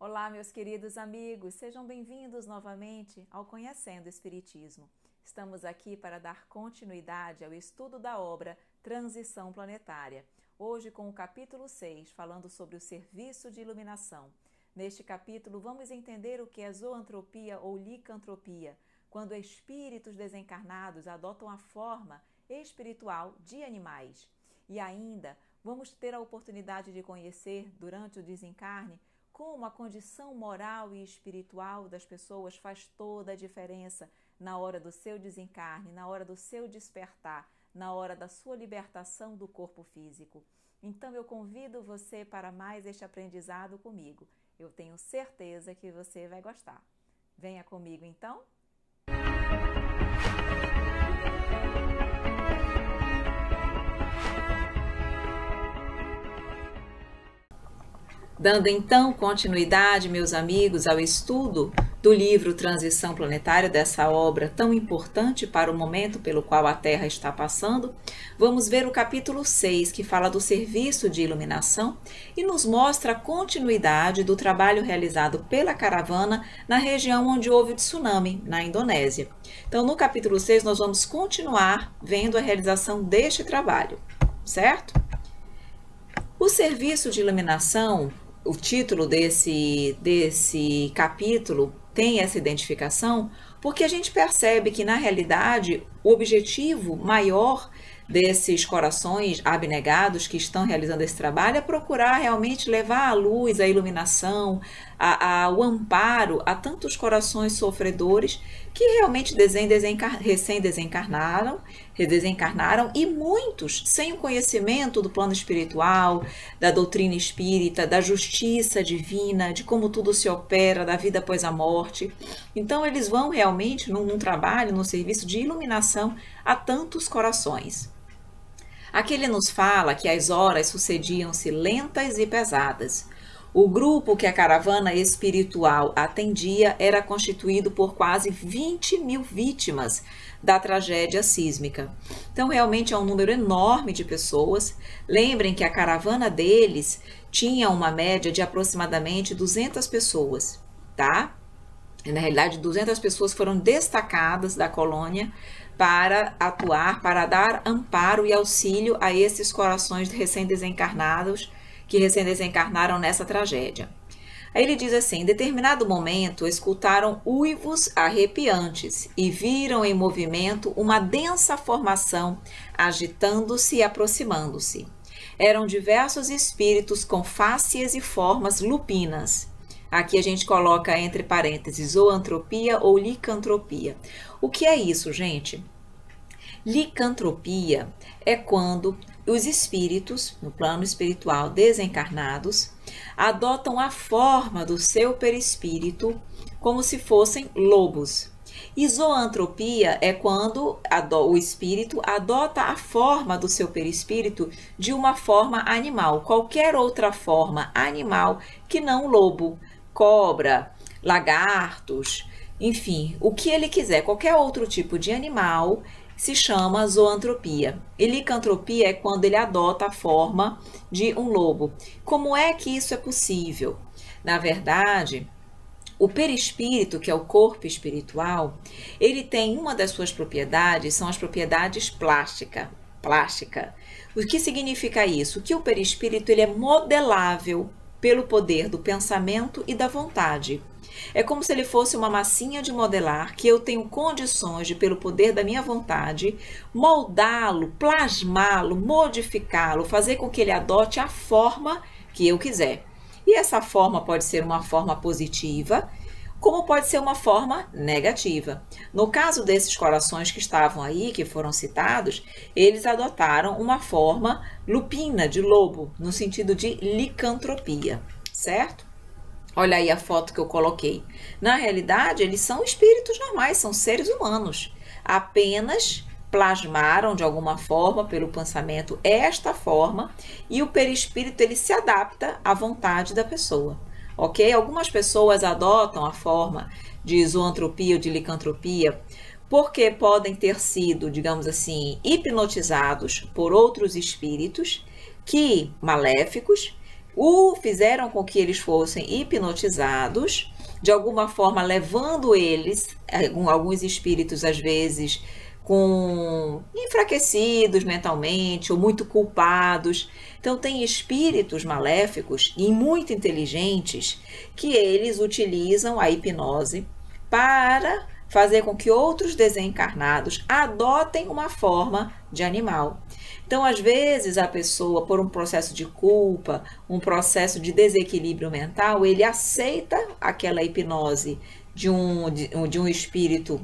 Olá, meus queridos amigos, sejam bem-vindos novamente ao Conhecendo o Espiritismo. Estamos aqui para dar continuidade ao estudo da obra Transição Planetária, hoje com o capítulo 6, falando sobre o serviço de iluminação. Neste capítulo, vamos entender o que é zoantropia ou licantropia, quando espíritos desencarnados adotam a forma espiritual de animais. E ainda, vamos ter a oportunidade de conhecer, durante o desencarne, como a condição moral e espiritual das pessoas faz toda a diferença na hora do seu desencarne, na hora do seu despertar, na hora da sua libertação do corpo físico. Então eu convido você para mais este aprendizado comigo. Eu tenho certeza que você vai gostar. Venha comigo então. Dando então continuidade, meus amigos, ao estudo do livro Transição Planetária, dessa obra tão importante para o momento pelo qual a Terra está passando, vamos ver o capítulo 6, que fala do serviço de iluminação e nos mostra a continuidade do trabalho realizado pela caravana na região onde houve o tsunami, na Indonésia. Então, no capítulo 6, nós vamos continuar vendo a realização deste trabalho, certo? O serviço de iluminação, o título desse capítulo tem essa identificação porque a gente percebe que, na realidade, o objetivo maior desses corações abnegados que estão realizando esse trabalho é procurar realmente levar a luz, a iluminação, o amparo a tantos corações sofredores que realmente recém-desencarnaram e muitos sem o conhecimento do plano espiritual, da doutrina espírita, da justiça divina, de como tudo se opera, da vida após a morte. Então eles vão realmente num trabalho, num serviço de iluminação a tantos corações. Aqui ele nos fala que as horas sucediam-se lentas e pesadas. O grupo que a caravana espiritual atendia era constituído por quase 20.000 vítimas da tragédia sísmica. Então, realmente é um número enorme de pessoas. Lembrem que a caravana deles tinha uma média de aproximadamente 200 pessoas, tá? Na realidade, 200 pessoas foram destacadas da colônia para atuar, para dar amparo e auxílio a esses corações recém-desencarnados que recém-desencarnaram nessa tragédia. Aí ele diz assim: em determinado momento escutaram uivos arrepiantes e viram em movimento uma densa formação agitando-se e aproximando-se. Eram diversos espíritos com fáscias e formas lupinas. Aqui a gente coloca entre parênteses zoantropia ou licantropia. O que é isso, gente? Licantropia é quando os espíritos, no plano espiritual desencarnados, adotam a forma do seu perispírito como se fossem lobos. E zoantropia é quando o espírito adota a forma do seu perispírito de uma forma animal, qualquer outra forma animal que não lobo, cobra, lagartos, enfim, o que ele quiser, qualquer outro tipo de animal se chama zoantropia. E licantropia é quando ele adota a forma de um lobo. Como é que isso é possível? Na verdade, o perispírito, que é o corpo espiritual, ele tem uma das suas propriedades, são as propriedades plástica. O que significa isso? Que o perispírito ele é modelável pelo poder do pensamento e da vontade. É como se ele fosse uma massinha de modelar que eu tenho condições de, pelo poder da minha vontade, moldá-lo, plasmá-lo, modificá-lo, fazer com que ele adote a forma que eu quiser. E essa forma pode ser uma forma positiva, como pode ser uma forma negativa. No caso desses corações que estavam aí, que foram citados, eles adotaram uma forma lupina, de lobo, no sentido de licantropia, certo? Olha aí a foto que eu coloquei. Na realidade, eles são espíritos normais, são seres humanos. Apenas plasmaram de alguma forma, pelo pensamento, esta forma, e o perispírito ele se adapta à vontade da pessoa. Ok? Algumas pessoas adotam a forma de zoantropia ou de licantropia porque podem ter sido, digamos assim, hipnotizados por outros espíritos maléficos fizeram com que eles fossem hipnotizados, de alguma forma levando eles, alguns espíritos às vezes, enfraquecidos mentalmente ou muito culpados. Então tem espíritos maléficos e muito inteligentes que eles utilizam a hipnose para fazer com que outros desencarnados adotem uma forma de animal. Então, às vezes, a pessoa, por um processo de culpa, um processo de desequilíbrio mental, ele aceita aquela hipnose de um espírito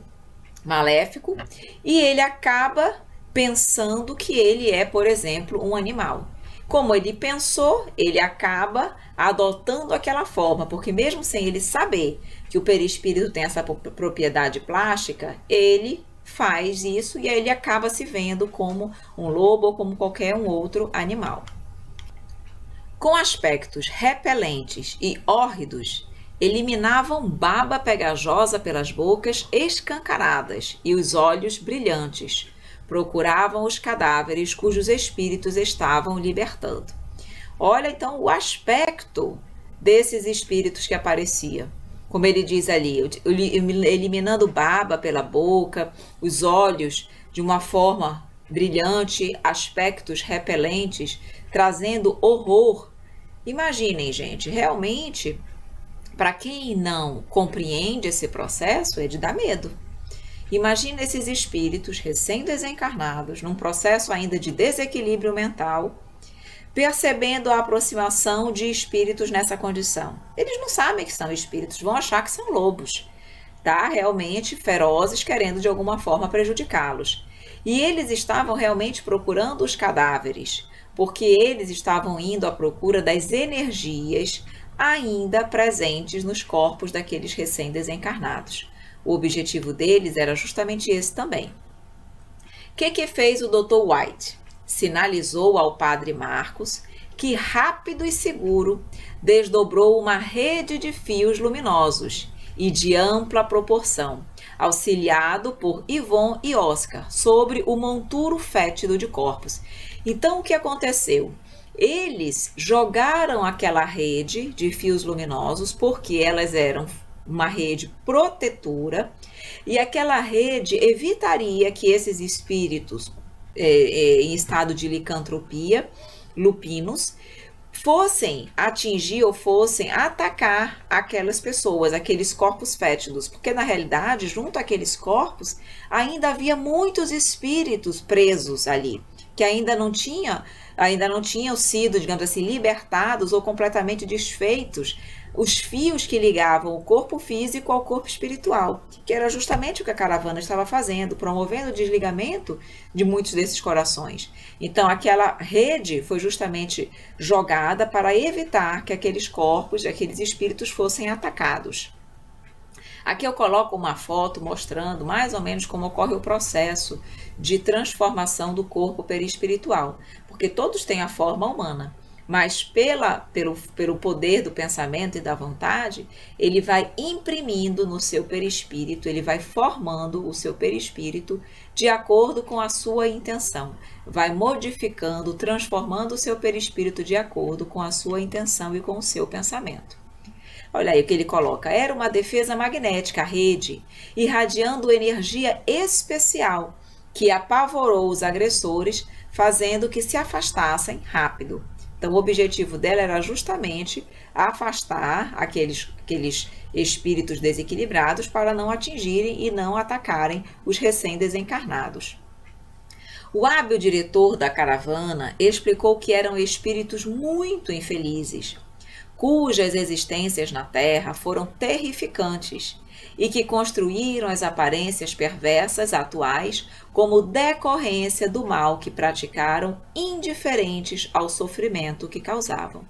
maléfico e ele acaba pensando que ele é, por exemplo, um animal. Como ele pensou, ele acaba adotando aquela forma, porque mesmo sem ele saber que o perispírito tem essa propriedade plástica, ele faz isso e aí ele acaba se vendo como um lobo ou como qualquer um outro animal. Com aspectos repelentes e hórridos, eliminavam baba pegajosa pelas bocas escancaradas e os olhos brilhantes. Procuravam os cadáveres cujos espíritos estavam libertando. Olha então o aspecto desses espíritos que aparecia. Como ele diz ali, eliminando baba pela boca, os olhos de uma forma brilhante, aspectos repelentes, trazendo horror. Imaginem, gente, realmente, para quem não compreende esse processo, é de dar medo. Imagina esses espíritos recém-desencarnados, num processo ainda de desequilíbrio mental, percebendo a aproximação de espíritos nessa condição. Eles não sabem que são espíritos, vão achar que são lobos, tá? Realmente ferozes, querendo de alguma forma prejudicá-los. E eles estavam realmente procurando os cadáveres, porque eles estavam indo à procura das energias ainda presentes nos corpos daqueles recém-desencarnados. O objetivo deles era justamente esse também. O que fez o Dr. White? Sinalizou ao padre Marcos que rápido e seguro desdobrou uma rede de fios luminosos e de ampla proporção, auxiliado por Yvonne e Oscar, sobre o monturo fétido de corpos. Então, o que aconteceu? Eles jogaram aquela rede de fios luminosos porque elas eram uma rede protetora e aquela rede evitaria que esses espíritos em estado de licantropia, lupinos, fossem atingir ou fossem atacar aquelas pessoas, aqueles corpos fétidos, porque na realidade, junto àqueles corpos, ainda havia muitos espíritos presos ali, que ainda não tinham sido, digamos assim, libertados ou completamente desfeitos os fios que ligavam o corpo físico ao corpo espiritual, que era justamente o que a caravana estava fazendo, promovendo o desligamento de muitos desses corações. Então, aquela rede foi justamente jogada para evitar que aqueles corpos, aqueles espíritos fossem atacados. Aqui eu coloco uma foto mostrando mais ou menos como ocorre o processo de transformação do corpo perispiritual, porque todos têm a forma humana, mas pelo poder do pensamento e da vontade, ele vai imprimindo no seu perispírito, ele vai formando o seu perispírito de acordo com a sua intenção, vai modificando, transformando o seu perispírito de acordo com a sua intenção e com o seu pensamento. Olha aí o que ele coloca, era uma defesa magnética, a rede, irradiando energia especial, que apavorou os agressores, fazendo que se afastassem rápido. Então, o objetivo dela era justamente afastar aqueles espíritos desequilibrados para não atingirem e não atacarem os recém-desencarnados. O hábil diretor da caravana explicou que eram espíritos muito infelizes, cujas existências na Terra foram terrificantes e que construíram as aparências perversas atuais como decorrência do mal que praticaram, indiferentes ao sofrimento que causavam.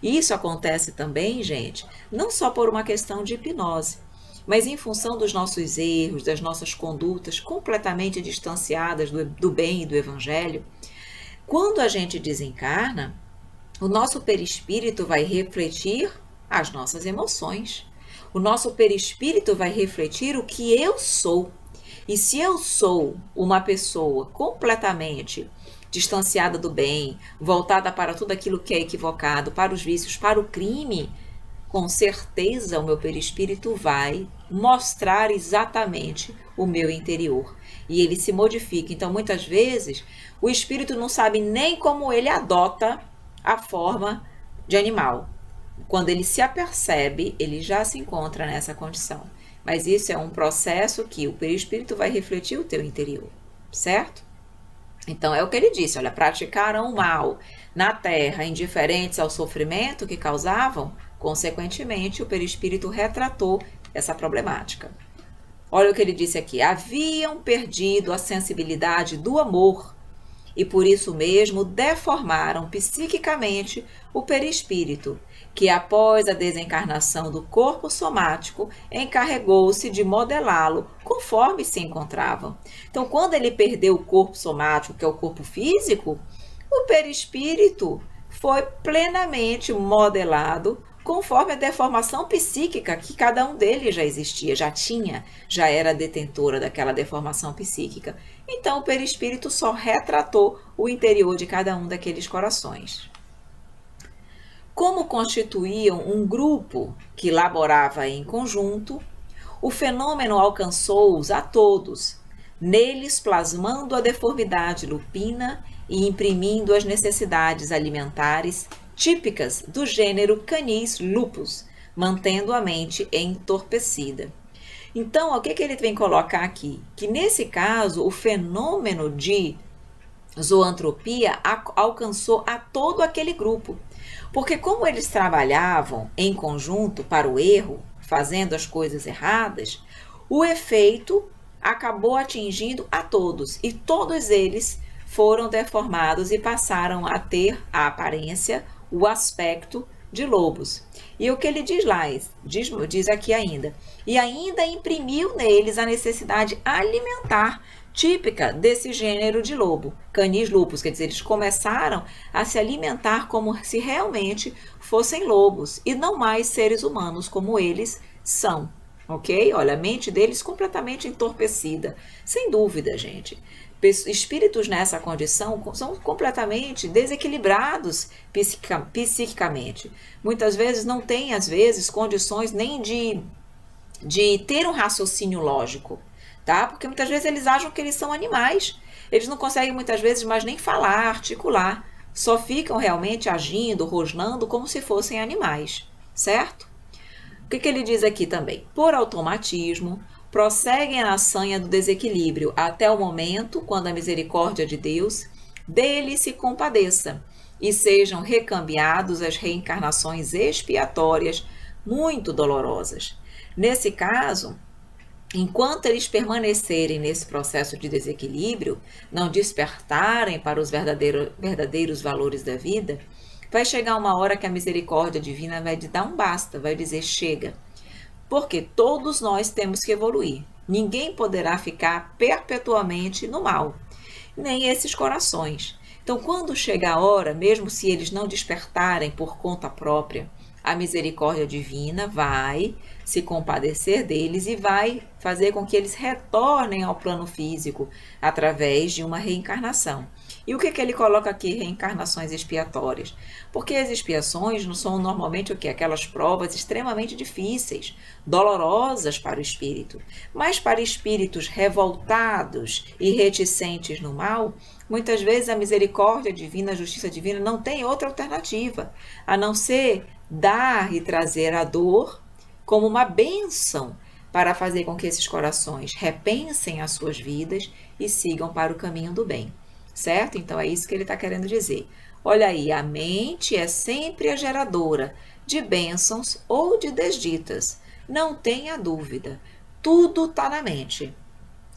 E isso acontece também, gente, não só por uma questão de hipnose, mas em função dos nossos erros, das nossas condutas completamente distanciadas do bem e do evangelho. Quando a gente desencarna, o nosso perispírito vai refletir as nossas emoções. O nosso perispírito vai refletir o que eu sou. E se eu sou uma pessoa completamente distanciada do bem, voltada para tudo aquilo que é equivocado, para os vícios, para o crime, com certeza o meu perispírito vai mostrar exatamente o meu interior. E ele se modifica. Então, muitas vezes, o espírito não sabe nem como ele adota a forma de animal. Quando ele se apercebe, ele já se encontra nessa condição. Mas isso é um processo que o perispírito vai refletir o teu interior, certo? Então, é o que ele disse, olha, praticaram o mal na terra, indiferentes ao sofrimento que causavam, consequentemente, o perispírito retratou essa problemática. Olha o que ele disse aqui, haviam perdido a sensibilidade do amor e por isso mesmo deformaram psiquicamente o perispírito, que após a desencarnação do corpo somático, encarregou-se de modelá-lo conforme se encontravam. Então, quando ele perdeu o corpo somático, que é o corpo físico, o perispírito foi plenamente modelado conforme a deformação psíquica que cada um deles já existia, já era detentora daquela deformação psíquica. Então, o perispírito só retratou o interior de cada um daqueles corações. Como constituíam um grupo que laborava em conjunto, o fenômeno alcançou-os a todos, neles plasmando a deformidade lupina e imprimindo as necessidades alimentares típicas do gênero Canis lupus, mantendo a mente entorpecida. Então, o que ele vem colocar aqui? Que nesse caso, o fenômeno de zoantropia alcançou a todo aquele grupo. Porque como eles trabalhavam em conjunto para o erro, fazendo as coisas erradas, o efeito acabou atingindo a todos. E todos eles foram deformados e passaram a ter a aparência, o aspecto de lobos. E o que ele diz lá, diz aqui ainda, e ainda imprimiu neles a necessidade alimentar típica desse gênero de lobo, Canis lupus, quer dizer, eles começaram a se alimentar como se realmente fossem lobos e não mais seres humanos como eles são, ok? Olha, a mente deles completamente entorpecida, sem dúvida, gente. Espíritos nessa condição são completamente desequilibrados psiquicamente. Muitas vezes não têm, às vezes, condições nem de ter um raciocínio lógico, tá? Porque muitas vezes eles acham que eles são animais. Eles não conseguem muitas vezes mais nem falar, articular. Só ficam realmente agindo, rosnando como se fossem animais, certo? O que ele diz aqui também? Por automatismo, prosseguem a sanha do desequilíbrio até o momento quando a misericórdia de Deus dele se compadeça e sejam recambiados as reencarnações expiatórias muito dolorosas. Nesse caso, enquanto eles permanecerem nesse processo de desequilíbrio, não despertarem para os verdadeiros valores da vida, vai chegar uma hora que a misericórdia divina vai dar um basta, vai dizer chega. Porque todos nós temos que evoluir. Ninguém poderá ficar perpetuamente no mal, nem esses corações. Então, quando chega a hora, mesmo se eles não despertarem por conta própria, a misericórdia divina vai se compadecer deles e vai fazer com que eles retornem ao plano físico através de uma reencarnação. E o que ele coloca aqui? Reencarnações expiatórias. Porque as expiações não são normalmente o quê? Aquelas provas extremamente difíceis, dolorosas para o espírito. Mas para espíritos revoltados e reticentes no mal, muitas vezes a misericórdia divina, a justiça divina não tem outra alternativa, a não ser dar e trazer a dor como uma bênção para fazer com que esses corações repensem as suas vidas e sigam para o caminho do bem. Certo? Então, é isso que ele está querendo dizer. Olha aí, a mente é sempre a geradora de bênçãos ou de desditas. Não tenha dúvida. Tudo está na mente,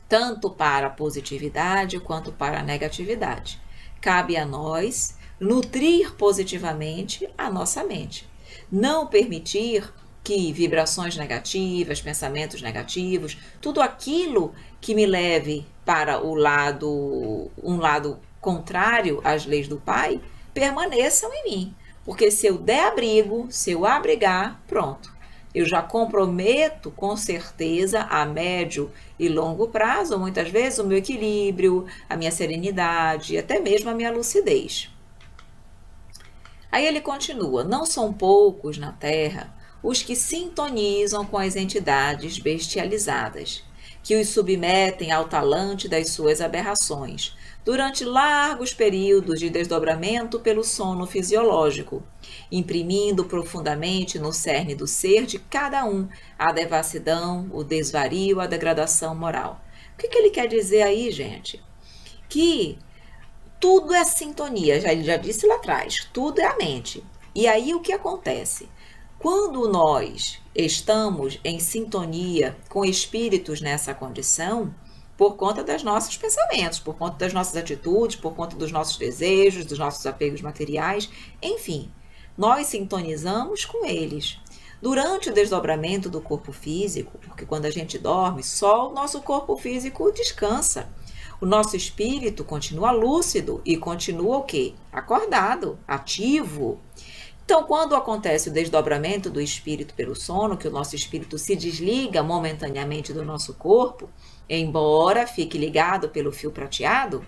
tanto para a positividade quanto para a negatividade. Cabe a nós nutrir positivamente a nossa mente. Não permitir que vibrações negativas, pensamentos negativos, tudo aquilo que me leve para um lado contrário às leis do Pai, permaneçam em mim. Porque se eu der abrigo, se eu abrigar, pronto. Eu já comprometo com certeza a médio e longo prazo, muitas vezes, o meu equilíbrio, a minha serenidade, até mesmo a minha lucidez. Aí ele continua: não são poucos na Terra os que sintonizam com as entidades bestializadas, que os submetem ao talante das suas aberrações, durante largos períodos de desdobramento pelo sono fisiológico, imprimindo profundamente no cerne do ser de cada um a devassidão, o desvario, a degradação moral. O que ele quer dizer aí, gente? Que tudo é sintonia, ele já disse lá atrás, tudo é a mente. E aí o que acontece? Quando nós estamos em sintonia com espíritos nessa condição, por conta dos nossos pensamentos, por conta das nossas atitudes, por conta dos nossos desejos, dos nossos apegos materiais, enfim, nós sintonizamos com eles. Durante o desdobramento do corpo físico, porque quando a gente dorme, só o nosso corpo físico descansa. O nosso espírito continua lúcido e continua o quê? Acordado, ativo. Então, quando acontece o desdobramento do espírito pelo sono, que o nosso espírito se desliga momentaneamente do nosso corpo, embora fique ligado pelo fio prateado,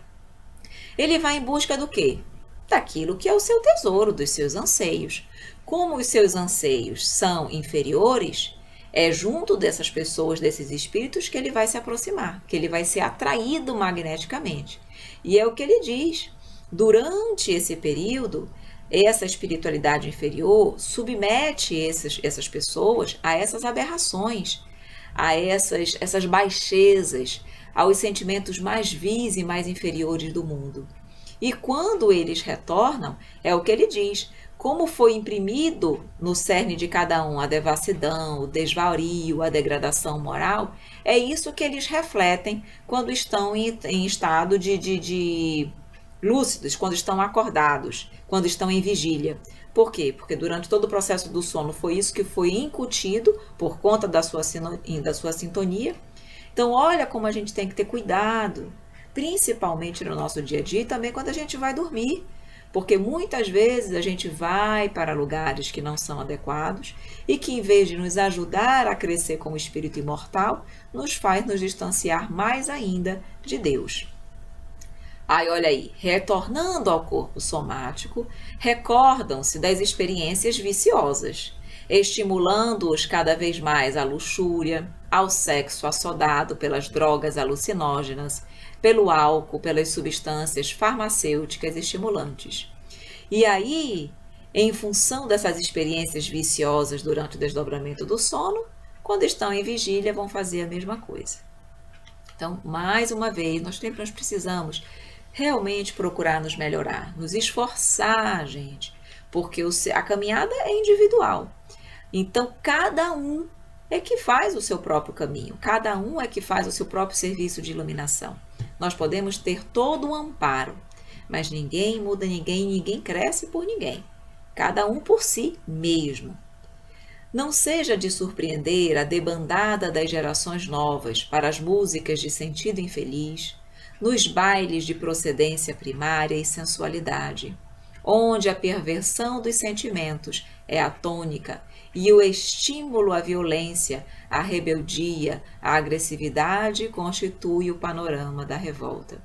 ele vai em busca do quê? Daquilo que é o seu tesouro, dos seus anseios. Como os seus anseios são inferiores, é junto dessas pessoas, desses espíritos, que ele vai se aproximar, que ele vai ser atraído magneticamente. E é o que ele diz. Durante esse período, essa espiritualidade inferior submete essas pessoas a essas aberrações, a essas baixezas, aos sentimentos mais vis e mais inferiores do mundo. E quando eles retornam, é o que ele diz: como foi imprimido no cerne de cada um a devassidão, o desvario, a degradação moral, é isso que eles refletem quando estão em estado de lúcidos, quando estão acordados, quando estão em vigília. Por quê? Porque durante todo o processo do sono foi isso que foi incutido por conta da sua sintonia. Então, olha como a gente tem que ter cuidado, principalmente no nosso dia a dia e também quando a gente vai dormir. Porque muitas vezes a gente vai para lugares que não são adequados e que, em vez de nos ajudar a crescer como espírito imortal, nos faz nos distanciar mais ainda de Deus. Aí, olha aí, retornando ao corpo somático, recordam-se das experiências viciosas, estimulando-os cada vez mais à luxúria, ao sexo assodado pelas drogas alucinógenas, pelo álcool, pelas substâncias farmacêuticas estimulantes. E aí, em função dessas experiências viciosas durante o desdobramento do sono, quando estão em vigília, vão fazer a mesma coisa. Então, mais uma vez, nós precisamos realmente procurar nos melhorar, nos esforçar, gente, porque a caminhada é individual. Então, cada um é que faz o seu próprio caminho, cada um é que faz o seu próprio serviço de iluminação. Nós podemos ter todo o amparo, mas ninguém muda ninguém, ninguém cresce por ninguém. Cada um por si mesmo. Não seja de surpreender a debandada das gerações novas para as músicas de sentido infeliz, nos bailes de procedência primária e sensualidade, onde a perversão dos sentimentos é a tônica e o estímulo à violência, à rebeldia, à agressividade constitui o panorama da revolta.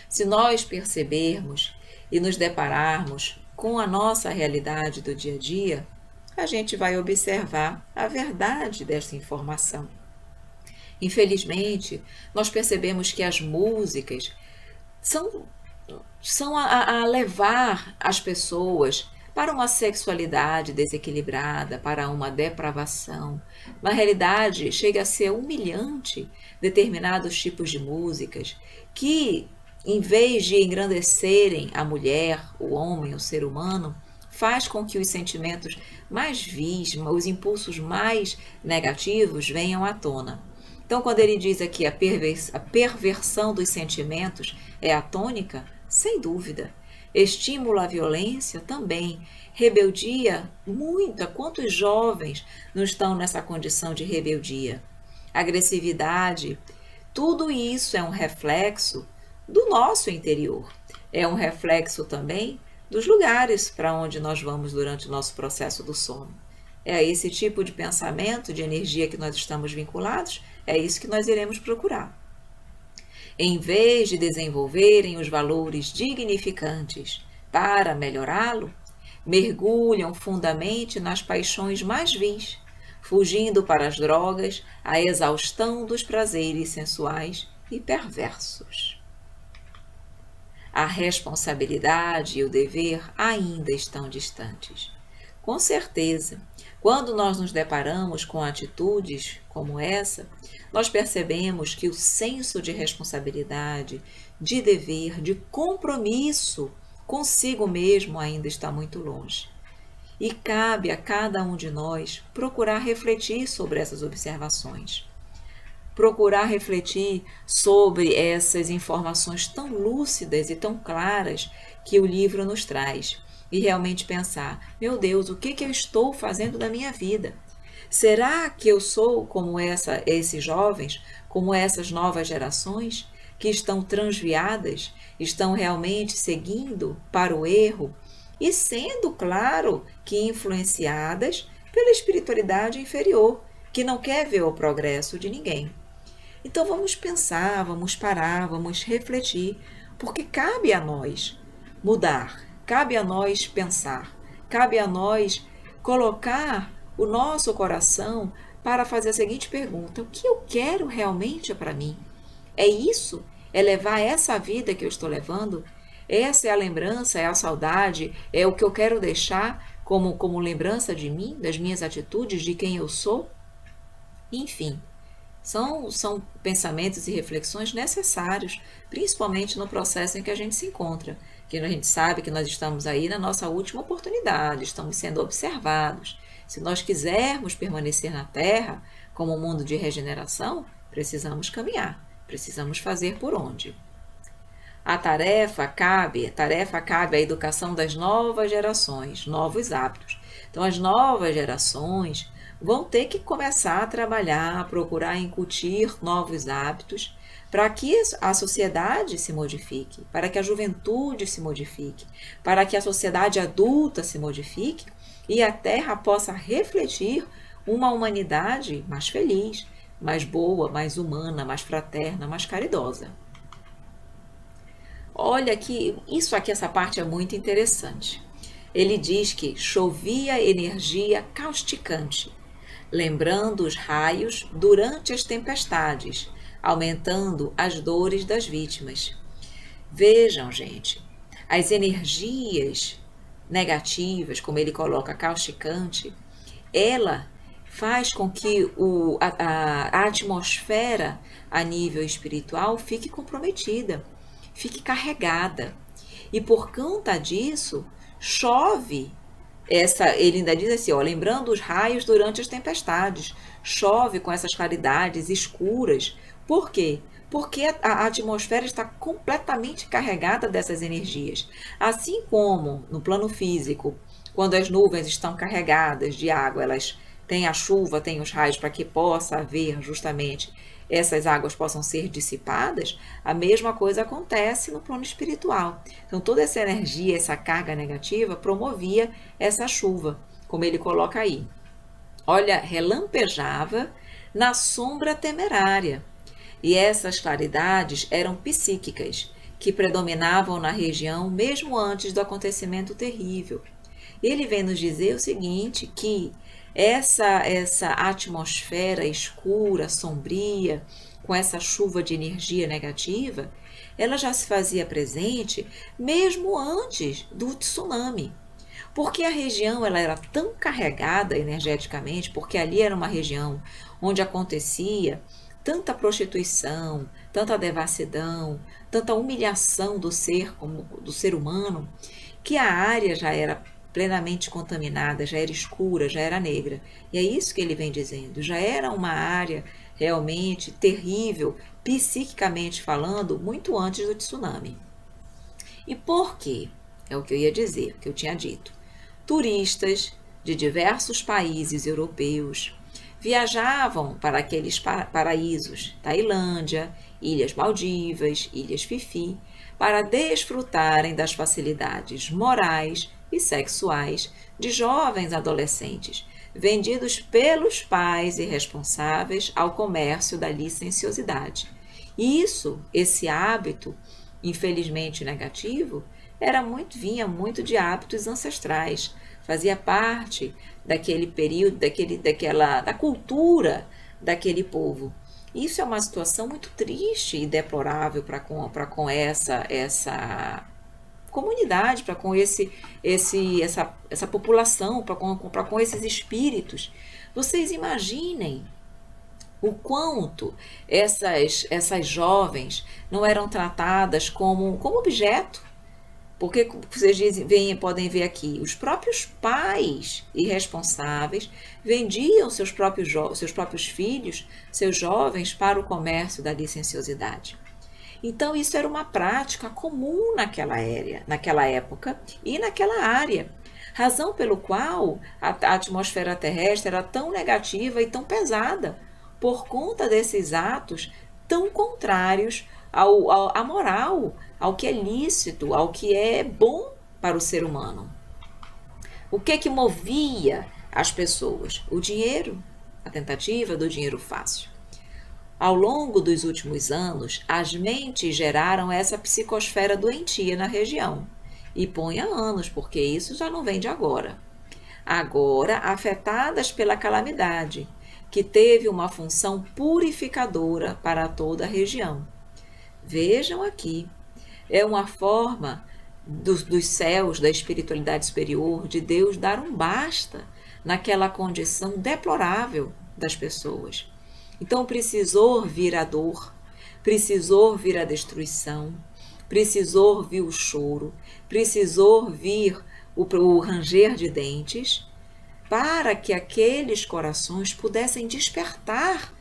Se nós percebermos e nos depararmos com a nossa realidade do dia a dia, a gente vai observar a verdade desta informação. Infelizmente, nós percebemos que as músicas são a levar as pessoas para uma sexualidade desequilibrada, para uma depravação. Na realidade, chega a ser humilhante determinados tipos de músicas que, em vez de engrandecerem a mulher, o homem, o ser humano, faz com que os sentimentos mais vis, os impulsos mais negativos venham à tona. Então, quando ele diz aqui a perversão dos sentimentos é a tônica, sem dúvida. Estímulo à violência também. Rebeldia, muita. Quantos jovens não estão nessa condição de rebeldia? Agressividade, tudo isso é um reflexo do nosso interior. É um reflexo também dos lugares para onde nós vamos durante o nosso processo do sono. É a esse tipo de pensamento, de energia que nós estamos vinculados? É isso que nós iremos procurar. Em vez de desenvolverem os valores dignificantes para melhorá-lo, mergulham fundamente nas paixões mais vis, fugindo para as drogas, a exaustão dos prazeres sensuais e perversos. A responsabilidade e o dever ainda estão distantes. Com certeza, quando nós nos deparamos com atitudes como essa, nós percebemos que o senso de responsabilidade, de dever, de compromisso consigo mesmo ainda está muito longe. E cabe a cada um de nós procurar refletir sobre essas observações. Procurar refletir sobre essas informações tão lúcidas e tão claras que o livro nos traz. E realmente pensar, meu Deus, o que eu estou fazendo da minha vida? Será que eu sou como esses jovens, como essas novas gerações que estão transviadas, estão realmente seguindo para o erro e sendo, claro, que influenciadas pela espiritualidade inferior, que não quer ver o progresso de ninguém? Então vamos pensar, vamos parar, vamos refletir, porque cabe a nós mudar, cabe a nós pensar, cabe a nós colocar o nosso coração para fazer a seguinte pergunta: o que eu quero realmente para mim? É isso? É levar essa vida que eu estou levando? Essa é a lembrança, é a saudade, é o que eu quero deixar como lembrança de mim, das minhas atitudes, de quem eu sou? Enfim, são pensamentos e reflexões necessários, principalmente no processo em que a gente se encontra, que a gente sabe que nós estamos aí na nossa última oportunidade, estamos sendo observados. Se nós quisermos permanecer na Terra como um mundo de regeneração, precisamos caminhar, precisamos fazer por onde. A tarefa cabe à educação das novas gerações, novos hábitos. Então, as novas gerações vão ter que começar a trabalhar, a procurar incutir novos hábitos para que a sociedade se modifique, para que a juventude se modifique, para que a sociedade adulta se modifique e a Terra possa refletir uma humanidade mais feliz, mais boa, mais humana, mais fraterna, mais caridosa. Olha que essa parte é muito interessante. Ele diz que chovia energia causticante, lembrando os raios durante as tempestades, aumentando as dores das vítimas. Vejam, gente, as energias negativas, como ele coloca, causticante, ela faz com que a atmosfera a nível espiritual fique comprometida, fique carregada. E por conta disso, chove. Ele ainda diz assim, lembrando os raios durante as tempestades, chove com essas claridades escuras. Por quê? Porque a atmosfera está completamente carregada dessas energias. Assim como no plano físico, quando as nuvens estão carregadas de água, elas têm a chuva, têm os raios para que possa haver justamente essas águas possam ser dissipadas, a mesma coisa acontece no plano espiritual. Então, toda essa energia, essa carga negativa promovia essa chuva, como ele coloca aí. Olha, relampejava na sombra temerária. E essas claridades eram psíquicas, que predominavam na região mesmo antes do acontecimento terrível. Ele vem nos dizer o seguinte, que essa atmosfera escura, sombria, com essa chuva de energia negativa, ela já se fazia presente mesmo antes do tsunami. Porque a região ela era tão carregada energeticamente, porque ali era uma região onde acontecia tanta prostituição, tanta devassidão, tanta humilhação do ser humano, que a área já era plenamente contaminada, já era escura, já era negra. E é isso que ele vem dizendo, já era uma área realmente terrível, psiquicamente falando, muito antes do tsunami. E por quê? É o que eu ia dizer, o que eu tinha dito. Turistas de diversos países europeus viajavam para aqueles paraísos, Tailândia, Ilhas Maldivas, Ilhas Fifi, para desfrutarem das facilidades morais e sexuais de jovens adolescentes, vendidos pelos pais irresponsáveis ao comércio da licenciosidade. E esse hábito, infelizmente negativo, vinha muito de hábitos ancestrais, fazia parte daquele período, da cultura daquele povo. Isso é uma situação muito triste e deplorável para com essa comunidade, para com essa população, para com esses espíritos. Vocês imaginem o quanto essas jovens não eram tratadas como próprio porque vocês podem ver aqui, os próprios pais irresponsáveis vendiam seus próprios filhos, seus jovens, para o comércio da licenciosidade. Então, isso era uma prática comum naquela época e naquela área. Razão pelo qual a atmosfera terrestre era tão negativa e tão pesada, por conta desses atos tão contrários à moral, ao que é lícito, ao que é bom para o ser humano. O que movia as pessoas? O dinheiro, a tentativa do dinheiro fácil. Ao longo dos últimos anos, as mentes geraram essa psicosfera doentia na região. E põe há anos, porque isso já não vem de agora. Agora, afetadas pela calamidade, que teve uma função purificadora para toda a região. Vejam aqui, é uma forma dos céus, da espiritualidade superior, de Deus dar um basta naquela condição deplorável das pessoas. Então precisou vir a dor, precisou vir a destruição, precisou vir o choro, precisou vir o ranger de dentes, para que aqueles corações pudessem despertar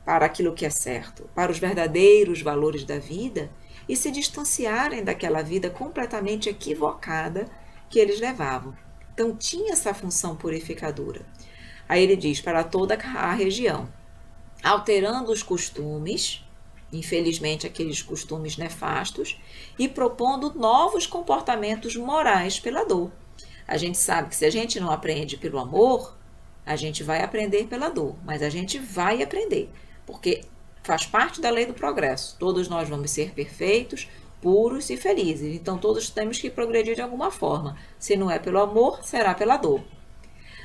para aquilo que é certo, para os verdadeiros valores da vida e se distanciarem daquela vida completamente equivocada que eles levavam. Então tinha essa função purificadora. Aí ele diz, para toda a região, alterando os costumes, infelizmente aqueles costumes nefastos, e propondo novos comportamentos morais pela dor. A gente sabe que se a gente não aprende pelo amor, a gente vai aprender pela dor, mas a gente vai aprender, porque faz parte da lei do progresso. Todos nós vamos ser perfeitos, puros e felizes, então todos temos que progredir de alguma forma. Se não é pelo amor, será pela dor.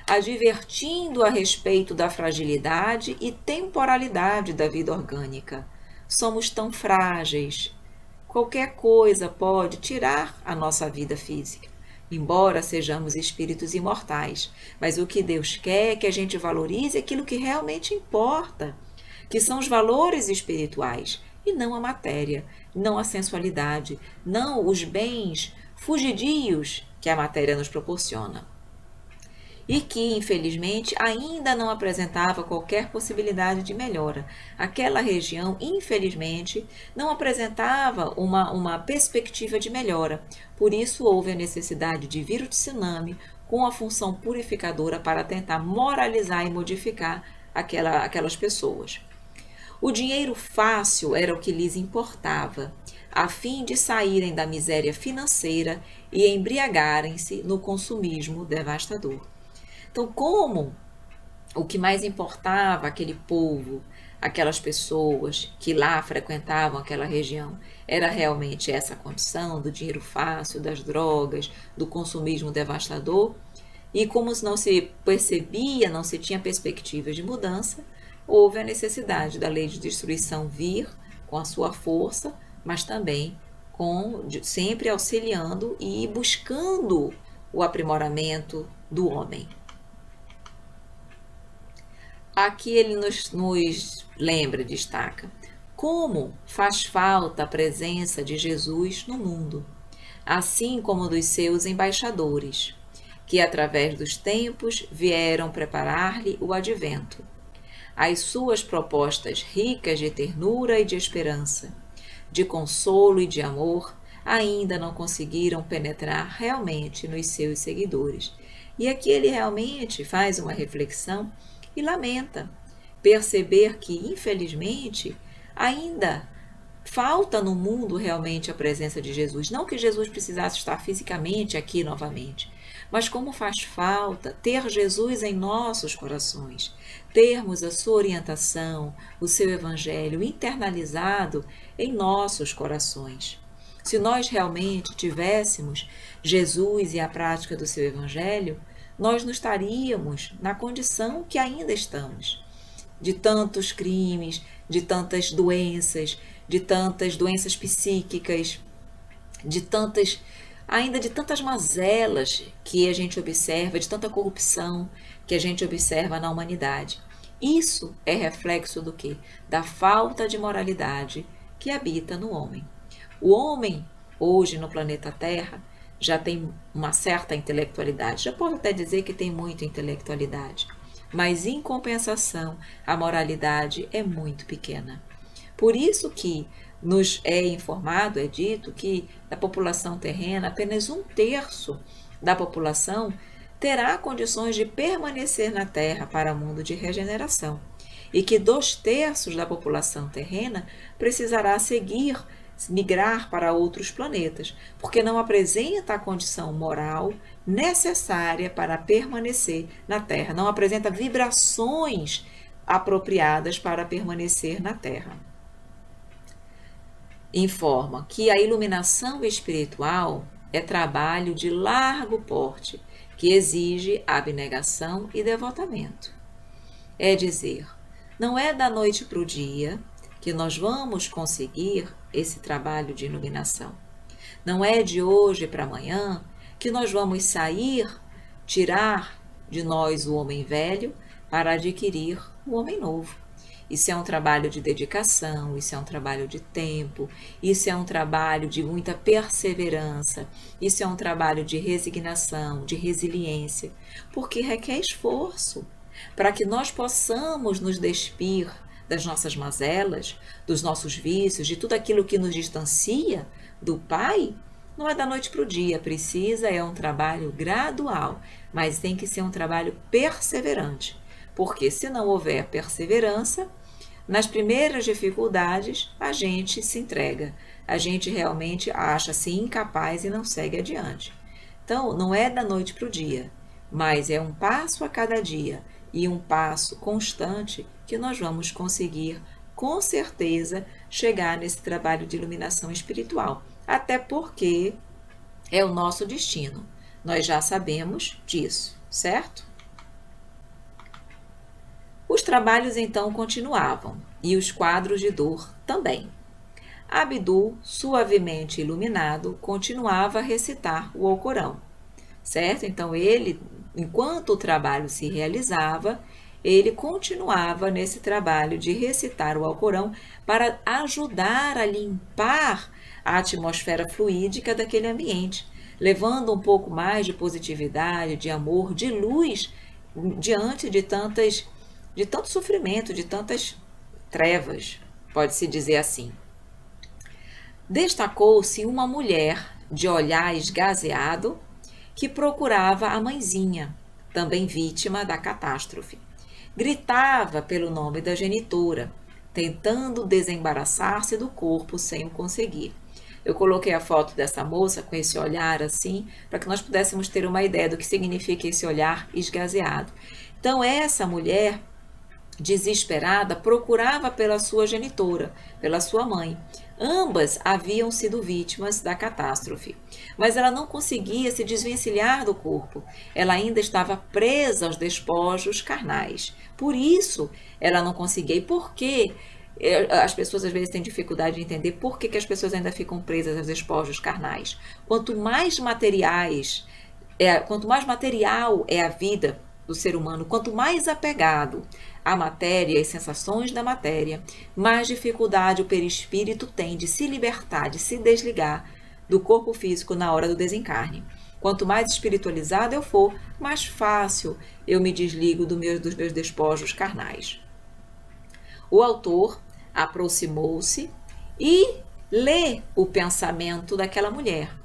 Advertindo a respeito da fragilidade e temporalidade da vida orgânica. Somos tão frágeis. Qualquer coisa pode tirar a nossa vida física, embora sejamos espíritos imortais. Mas o que Deus quer é que a gente valorize aquilo que realmente importa, que são os valores espirituais, e não a matéria, não a sensualidade, não os bens fugidios que a matéria nos proporciona. E que, infelizmente, ainda não apresentava qualquer possibilidade de melhora. Aquela região, infelizmente, não apresentava uma perspectiva de melhora. Por isso, houve a necessidade de vir o tsunami com a função purificadora para tentar moralizar e modificar aquelas pessoas. O dinheiro fácil era o que lhes importava, a fim de saírem da miséria financeira e embriagarem-se no consumismo devastador. Então, como o que mais importava aquele povo, aquelas pessoas que lá frequentavam aquela região, era realmente essa condição do dinheiro fácil, das drogas, do consumismo devastador, e como não se percebia, não se tinha perspectivas de mudança, houve a necessidade da lei de destruição vir com a sua força, mas também sempre auxiliando e buscando o aprimoramento do homem. Aqui ele nos lembra, destaca, como faz falta a presença de Jesus no mundo, assim como dos seus embaixadores, que através dos tempos vieram preparar-lhe o advento. As suas propostas ricas de ternura e de esperança, de consolo e de amor, ainda não conseguiram penetrar realmente nos seus seguidores. E aqui ele realmente faz uma reflexão e lamenta perceber que, infelizmente, ainda falta no mundo realmente a presença de Jesus. Não que Jesus precisasse estar fisicamente aqui novamente, Mas como faz falta ter Jesus em nossos corações, termos a sua orientação, o seu evangelho internalizado em nossos corações. Se nós realmente tivéssemos Jesus e a prática do seu evangelho, nós não estaríamos na condição que ainda estamos, de tantos crimes, de tantas doenças psíquicas, ainda de tantas mazelas que a gente observa, de tanta corrupção que a gente observa na humanidade. Isso é reflexo do quê? Da falta de moralidade que habita no homem. O homem, hoje no planeta Terra, já tem uma certa intelectualidade. Já posso até dizer que tem muita intelectualidade. Mas, em compensação, a moralidade é muito pequena. Por isso que nos é informado, é dito que da população terrena, apenas 1/3 da população terá condições de permanecer na Terra para mundo de regeneração. E que 2/3 da população terrena precisará migrar para outros planetas, porque não apresenta a condição moral necessária para permanecer na Terra, não apresenta vibrações apropriadas para permanecer na Terra. Informa que a iluminação espiritual é trabalho de largo porte, que exige abnegação e devotamento. É dizer, não é da noite para o dia que nós vamos conseguir esse trabalho de iluminação. Não é de hoje para amanhã que nós vamos tirar de nós o homem velho para adquirir o homem novo. Isso é um trabalho de dedicação, isso é um trabalho de tempo, isso é um trabalho de muita perseverança, isso é um trabalho de resignação, de resiliência, porque requer esforço para que nós possamos nos despir das nossas mazelas, dos nossos vícios, de tudo aquilo que nos distancia do Pai. Não é da noite para o dia, é um trabalho gradual, mas tem que ser um trabalho perseverante. Porque se não houver perseverança, nas primeiras dificuldades, a gente se entrega. A gente realmente acha-se incapaz e não segue adiante. Então, não é da noite para o dia, mas é um passo a cada dia e um passo constante que nós vamos conseguir, com certeza, chegar nesse trabalho de iluminação espiritual. Até porque é o nosso destino. Nós já sabemos disso, certo? Os trabalhos então continuavam e os quadros de dor também. Abdul, suavemente iluminado, continuava a recitar o Alcorão, certo? Então ele, enquanto o trabalho se realizava, ele continuava nesse trabalho de recitar o Alcorão para ajudar a limpar a atmosfera fluídica daquele ambiente, levando um pouco mais de positividade, de amor, de luz diante de tanto sofrimento, de tantas trevas, pode-se dizer assim. Destacou-se uma mulher de olhar esgazeado que procurava a mãezinha, também vítima da catástrofe. Gritava pelo nome da genitora, tentando desembaraçar-se do corpo sem o conseguir. Eu coloquei a foto dessa moça com esse olhar assim, para que nós pudéssemos ter uma ideia do que significa esse olhar esgazeado. Então, essa mulher desesperada, procurava pela sua genitora, pela sua mãe. Ambas haviam sido vítimas da catástrofe, mas ela não conseguia se desvencilhar do corpo. Ela ainda estava presa aos despojos carnais. Por isso, ela não conseguia. E por quê? As pessoas às vezes têm dificuldade de entender por que as pessoas ainda ficam presas aos despojos carnais. Quanto mais material é a vida do ser humano, quanto mais apegado à matéria e sensações da matéria, mais dificuldade o perispírito tem de se libertar, de se desligar do corpo físico na hora do desencarne. Quanto mais espiritualizado eu for, mais fácil eu me desligo dos meus despojos carnais. O autor aproximou-se e lê o pensamento daquela mulher.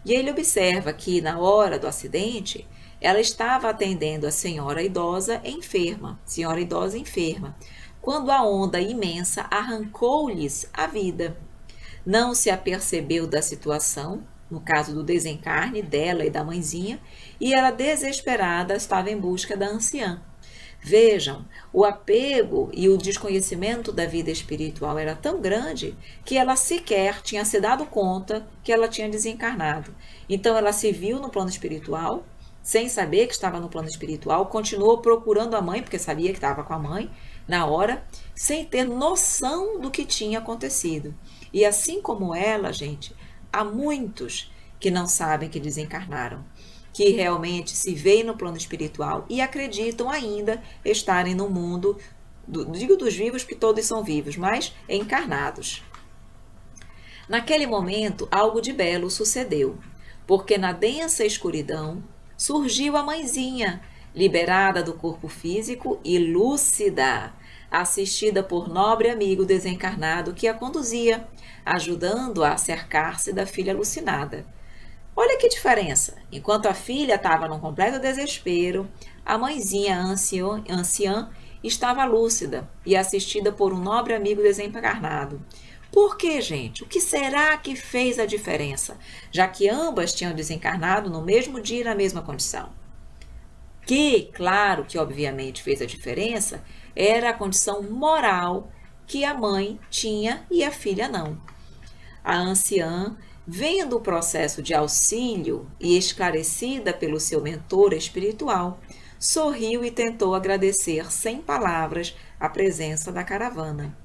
E ele observa que na hora do acidente, ela estava atendendo a senhora idosa enferma, quando a onda imensa arrancou-lhes a vida. Não se apercebeu da situação no caso do desencarne dela e da mãezinha, e ela desesperada estava em busca da anciã. Vejam, o apego e o desconhecimento da vida espiritual era tão grande que ela sequer tinha se dado conta que ela tinha desencarnado. Então ela se viu no plano espiritual, sem saber que estava no plano espiritual, continuou procurando a mãe, porque sabia que estava com a mãe na hora, sem ter noção do que tinha acontecido. E assim como ela, gente, há muitos que não sabem que desencarnaram, que realmente se veem no plano espiritual e acreditam ainda estarem no mundo, digo dos vivos, porque todos são vivos, mas encarnados. Naquele momento, algo de belo sucedeu, porque na densa escuridão surgiu a mãezinha, liberada do corpo físico e lúcida, assistida por nobre amigo desencarnado que a conduzia, ajudando-a a cercar-se da filha alucinada. Olha que diferença! Enquanto a filha estava num completo desespero, a mãezinha anciã estava lúcida e assistida por um nobre amigo desencarnado. Por que, gente? O que será que fez a diferença? Já que ambas tinham desencarnado no mesmo dia e na mesma condição. Que, claro que obviamente fez a diferença, era a condição moral que a mãe tinha e a filha não. A anciã, vendo o processo de auxílio e esclarecida pelo seu mentor espiritual, sorriu e tentou agradecer sem palavras a presença da caravana.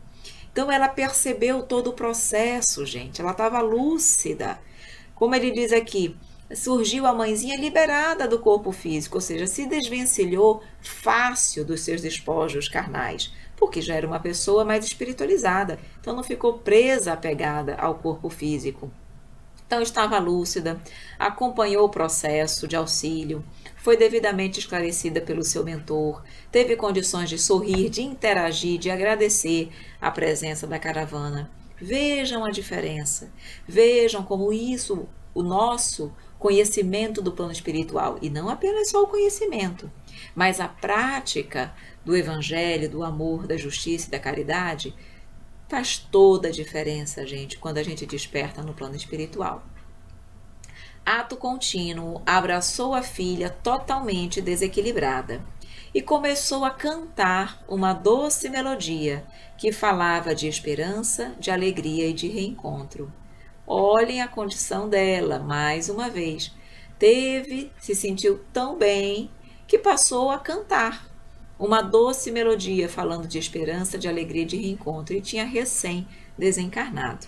Então ela percebeu todo o processo, gente, ela estava lúcida. Como ele diz aqui, surgiu a mãezinha liberada do corpo físico, ou seja, se desvencilhou fácil dos seus despojos carnais, porque já era uma pessoa mais espiritualizada, então não ficou presa, apegada ao corpo físico. Então estava lúcida, acompanhou o processo de auxílio, foi devidamente esclarecida pelo seu mentor, teve condições de sorrir, de interagir, de agradecer a presença da caravana. Vejam a diferença, vejam como isso, o nosso conhecimento do plano espiritual, e não apenas só o conhecimento, mas a prática do evangelho, do amor, da justiça e da caridade, faz toda a diferença, gente, quando a gente desperta no plano espiritual. Ato contínuo, abraçou a filha totalmente desequilibrada e começou a cantar uma doce melodia que falava de esperança, de alegria e de reencontro. Olhem a condição dela, mais uma vez. Se sentiu tão bem que passou a cantar uma doce melodia falando de esperança, de alegria e de reencontro, e tinha recém desencarnado.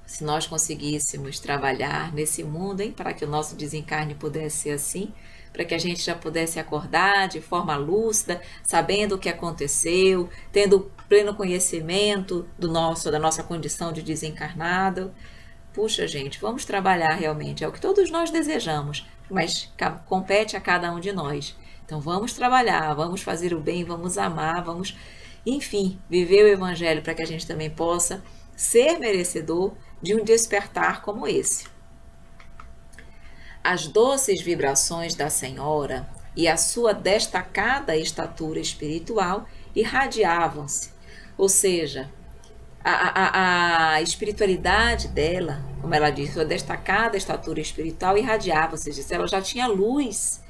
Se nós conseguíssemos trabalhar nesse mundo, para que o nosso desencarne pudesse ser assim, para que a gente já pudesse acordar de forma lúcida, sabendo o que aconteceu, tendo pleno conhecimento da nossa condição de desencarnado. Puxa, gente, vamos trabalhar realmente, é o que todos nós desejamos, mas compete a cada um de nós. Então vamos trabalhar, vamos fazer o bem, vamos amar, vamos, enfim, viver o evangelho para que a gente também possa ser merecedor de um despertar como esse. As doces vibrações da Senhora e a sua destacada estatura espiritual irradiavam-se, ou seja, a espiritualidade dela, como ela diz, sua destacada estatura espiritual irradiava, ou seja, ela já tinha luz.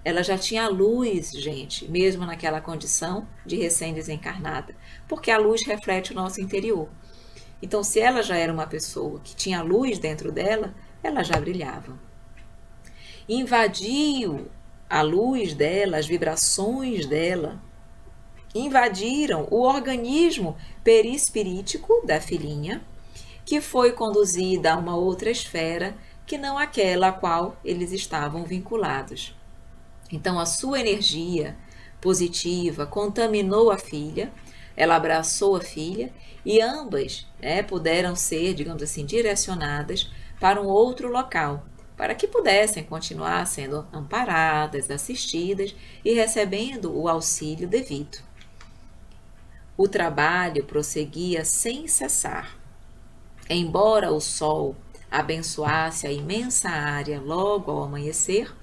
Ela já tinha luz, gente, mesmo naquela condição de recém-desencarnada, porque a luz reflete o nosso interior. Então, se ela já era uma pessoa que tinha luz dentro dela, ela já brilhava. Invadiu a luz dela, as vibrações dela, invadiram o organismo perispirítico da filhinha, que foi conduzida a uma outra esfera que não aquela a qual eles estavam vinculados. Então, a sua energia positiva contaminou a filha, ela abraçou a filha e ambas puderam ser, digamos assim, direcionadas para um outro local, para que pudessem continuar sendo amparadas, assistidas e recebendo o auxílio devido. O trabalho prosseguia sem cessar. Embora o sol abençoasse a imensa área logo ao amanhecer,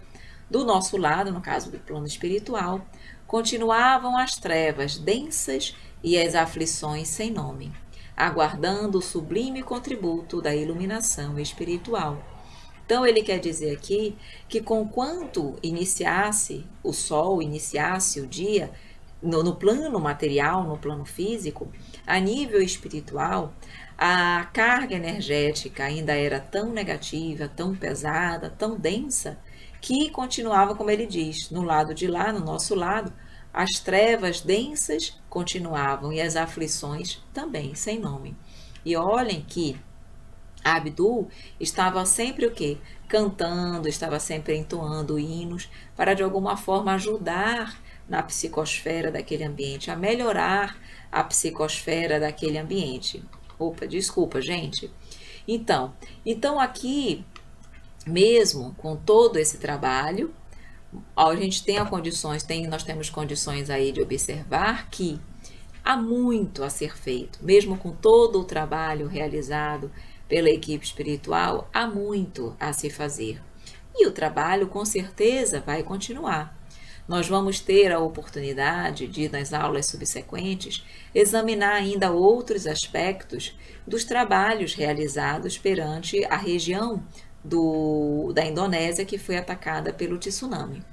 do nosso lado, no caso do plano espiritual, continuavam as trevas densas e as aflições sem nome, aguardando o sublime contributo da iluminação espiritual. Então, ele quer dizer aqui que conquanto iniciasse o sol, iniciasse o dia, no plano material, no plano físico, a nível espiritual, a carga energética ainda era tão negativa, tão pesada, tão densa, que continuava, como ele diz, no lado de lá, no nosso lado, as trevas densas continuavam e as aflições também, sem nome. E olhem que Abdul estava sempre o quê? Cantando, estava sempre entoando hinos para de alguma forma ajudar na psicosfera daquele ambiente, a melhorar a psicosfera daquele ambiente. Opa, desculpa, gente. Então aqui, mesmo com todo esse trabalho, a gente tem nós temos condições aí de observar que há muito a ser feito, mesmo com todo o trabalho realizado pela equipe espiritual, há muito a se fazer. E o trabalho, com certeza, vai continuar. Nós vamos ter a oportunidade de, nas aulas subsequentes, examinar ainda outros aspectos dos trabalhos realizados perante a região da Indonésia que foi atacada pelo tsunami.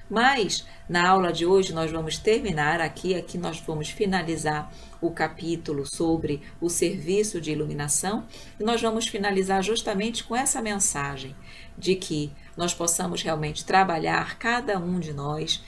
Mas na aula de hoje nós vamos terminar aqui nós vamos finalizar o capítulo sobre o serviço de iluminação e nós vamos finalizar justamente com essa mensagem de que nós possamos realmente trabalhar, cada um de nós,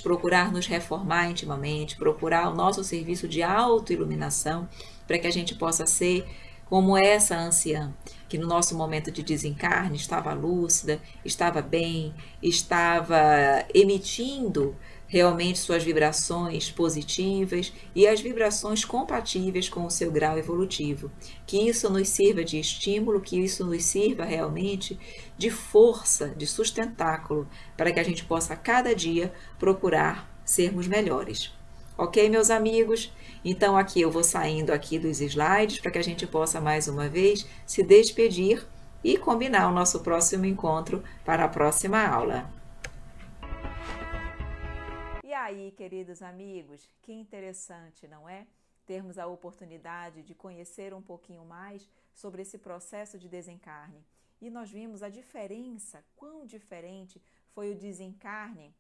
procurar nos reformar intimamente, procurar o nosso serviço de autoiluminação para que a gente possa ser como essa anciã, que no nosso momento de desencarne estava lúcida, estava bem, estava emitindo realmente suas vibrações positivas e as vibrações compatíveis com o seu grau evolutivo. Que isso nos sirva de estímulo, que isso nos sirva realmente de força, de sustentáculo, para que a gente possa cada dia procurar sermos melhores. Ok, meus amigos? Então aqui eu vou saindo aqui dos slides para que a gente possa mais uma vez se despedir e combinar o nosso próximo encontro para a próxima aula. E aí, queridos amigos, que interessante, não é? Termos a oportunidade de conhecer um pouquinho mais sobre esse processo de desencarne. E nós vimos a diferença, quão diferente foi o desencarne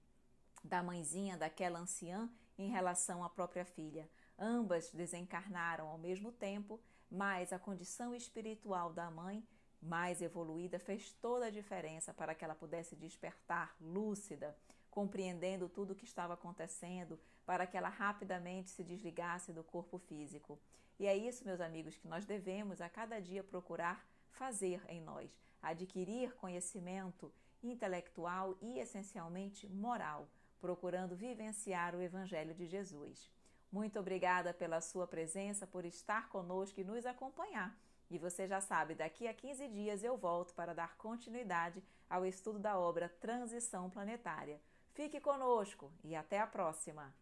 da mãezinha, daquela anciã, em relação à própria filha. Ambas desencarnaram ao mesmo tempo, mas a condição espiritual da mãe, mais evoluída, fez toda a diferença para que ela pudesse despertar lúcida, compreendendo tudo o que estava acontecendo, para que ela rapidamente se desligasse do corpo físico. E é isso, meus amigos, que nós devemos a cada dia procurar fazer em nós, adquirir conhecimento intelectual e essencialmente moral, procurando vivenciar o Evangelho de Jesus. Muito obrigada pela sua presença, por estar conosco e nos acompanhar. E você já sabe, daqui a 15 dias eu volto para dar continuidade ao estudo da obra Transição Planetária. Fique conosco e até a próxima!